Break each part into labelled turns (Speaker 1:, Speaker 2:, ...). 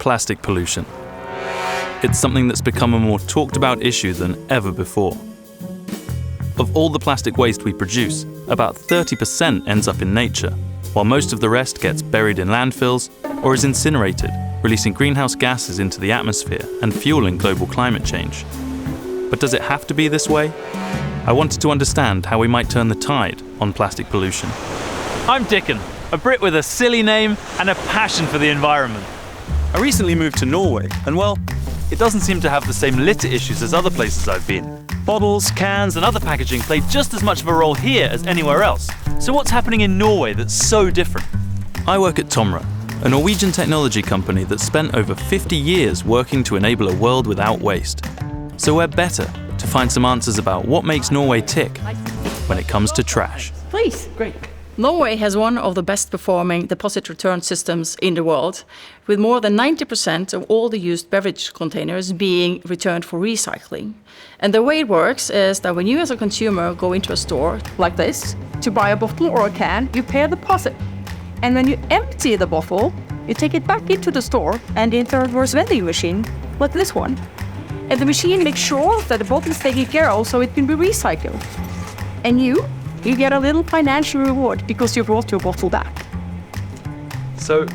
Speaker 1: plastic pollution. It's something that's become a more talked about issue than ever before. Of all the plastic waste we produce, about 30% ends up in nature, while most of the rest gets buried in landfills or is incinerated, releasing greenhouse gases into the atmosphere and fueling global climate change. But does it have to be this way? I wanted to understand how we might turn the tide on plastic pollution.
Speaker 2: I'm Dickon, a Brit with a silly name and a passion for the environment. I recently moved to Norway, and well, it doesn't seem to have the same litter issues as other places I've been. Bottles, cans and other packaging play just as much of a role here as anywhere else. So what's happening in Norway that's so different?
Speaker 1: I work at TOMRA, a Norwegian technology company that spent over 50 years working to enable a world without waste. So we're better to find some answers about what makes Norway tick when it comes to trash.
Speaker 3: Please. Great. Norway has one of the best performing deposit return systems in the world, with more than 90% of all the used beverage containers being returned for recycling. And the way it works is that when you as a consumer go into a store like this to buy a bottle or a can, you pay a deposit. And when you empty the bottle, you take it back into the store and into a reverse vending machine like this one. And the machine makes sure that the bottle is taken care of so it can be recycled. And you get a little financial reward because you brought your bottle back.
Speaker 2: So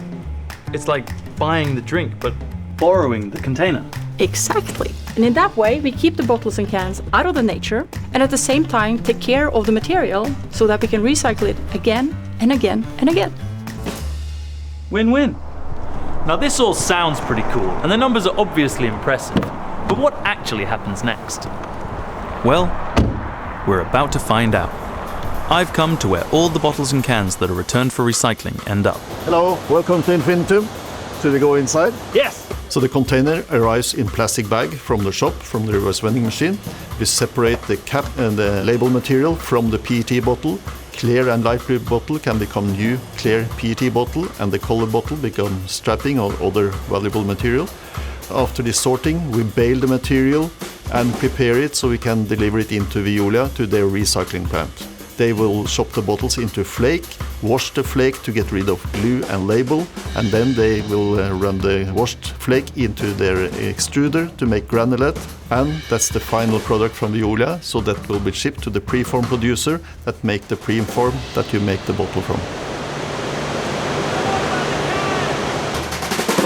Speaker 2: it's like buying the drink but borrowing the container.
Speaker 3: Exactly. And in that way, we keep the bottles and cans out of the nature and at the same time take care of the material so that we can recycle it again and again and again.
Speaker 2: Win-win. Now this all sounds pretty cool and the numbers are obviously impressive. But what actually happens next?
Speaker 1: Well, we're about to find out. I've come to where all the bottles and cans that are returned for recycling end up.
Speaker 4: Hello, welcome to Infinitum. Should we go inside?
Speaker 2: Yes!
Speaker 4: So the container arrives in plastic bag from the shop, from the reverse vending machine. We separate the cap and the label material from the PET bottle. Clear and light blue bottle can become new clear PET bottle, and the color bottle become strapping or other valuable material. After the sorting, we bale the material and prepare it so we can deliver it into Veolia to their recycling plant. They will chop the bottles into flake, wash the flake to get rid of glue and label, and then they will run the washed flake into their extruder to make granulate, and that's the final product from Veolia, so that will be shipped to the preform producer that make the preform that you make the bottle from.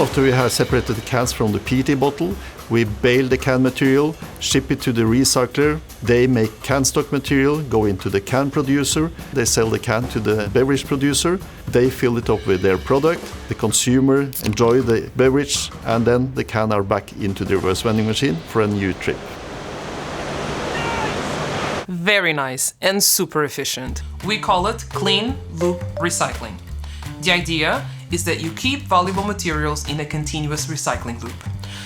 Speaker 4: After we have separated the cans from the PET bottle, we bale the can material, ship it to the recycler. They make can stock material, go into the can producer. They sell the can to the beverage producer. They fill it up with their product. The consumer enjoy the beverage, and then the can are back into the reverse vending machine for a new trip.
Speaker 5: Very nice and super efficient. We call it clean loop recycling. The idea is that you keep valuable materials in a continuous recycling loop.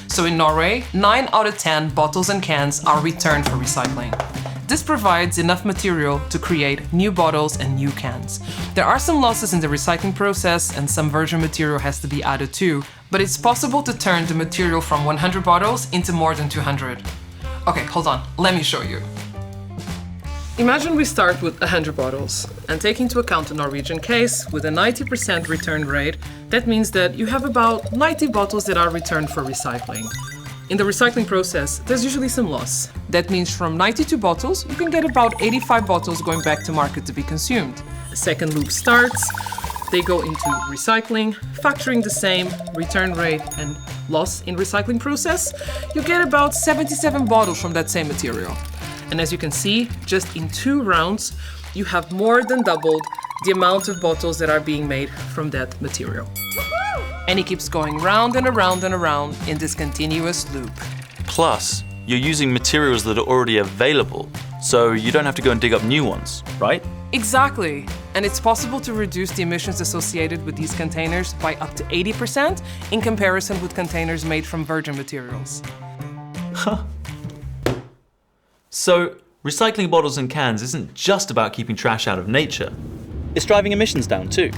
Speaker 5: So in Norway, 9 out of 10 bottles and cans are returned for recycling. This provides enough material to create new bottles and new cans. There are some losses in the recycling process and some virgin material has to be added too, but it's possible to turn the material from 100 bottles into more than 200. Okay, hold on, let me show you. Imagine we start with 100 bottles, and take into account the Norwegian case with a 90% return rate, that means that you have about 90 bottles that are returned for recycling. In the recycling process, there's usually some loss. That means from 92 bottles, you can get about 85 bottles going back to market to be consumed. A second loop starts, they go into recycling, factoring the same return rate and loss in recycling process, you get about 77 bottles from that same material. And as you can see, just in 2 rounds, you have more than doubled the amount of bottles that are being made from that material. And it keeps going round and around and around in this continuous loop.
Speaker 1: Plus, you're using materials that are already available, so you don't have to go and dig up new ones, right?
Speaker 5: Exactly. And it's possible to reduce the emissions associated with these containers by up to 80% in comparison with containers made from virgin materials.
Speaker 1: So, recycling bottles and cans isn't just about keeping trash out of nature. It's driving emissions down too.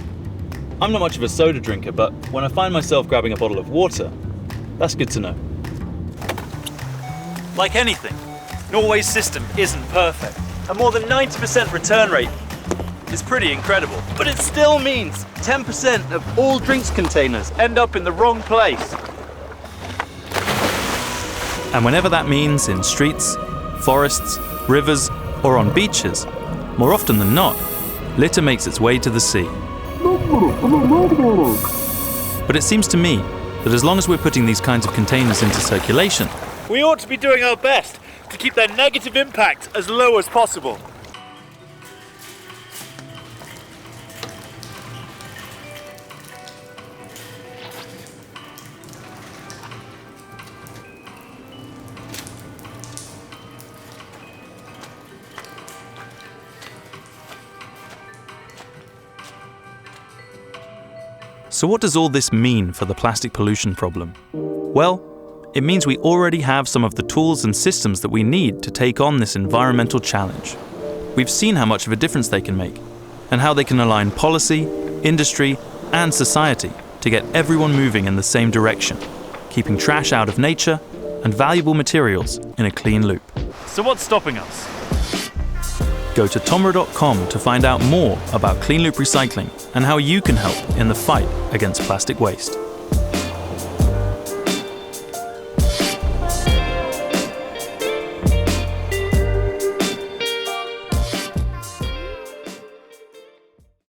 Speaker 1: I'm not much of a soda drinker, but when I find myself grabbing a bottle of water, that's good to know.
Speaker 2: Like anything, Norway's system isn't perfect. A more than 90% return rate is pretty incredible. But it still means 10% of all drinks containers end up in the wrong place.
Speaker 1: And whenever that means in streets, forests, rivers, or on beaches, more often than not, litter makes its way to the sea. But it seems to me that as long as we're putting these kinds of containers into circulation,
Speaker 6: we ought to be doing our best to keep their negative impact as low as possible.
Speaker 1: So what does all this mean for the plastic pollution problem? Well, it means we already have some of the tools and systems that we need to take on this environmental challenge. We've seen how much of a difference they can make, and how they can align policy, industry, and society to get everyone moving in the same direction, keeping trash out of nature and valuable materials in a clean loop.
Speaker 2: So what's stopping us?
Speaker 1: Go to TOMRA.com to find out more about clean loop recycling and how you can help in the fight against plastic waste.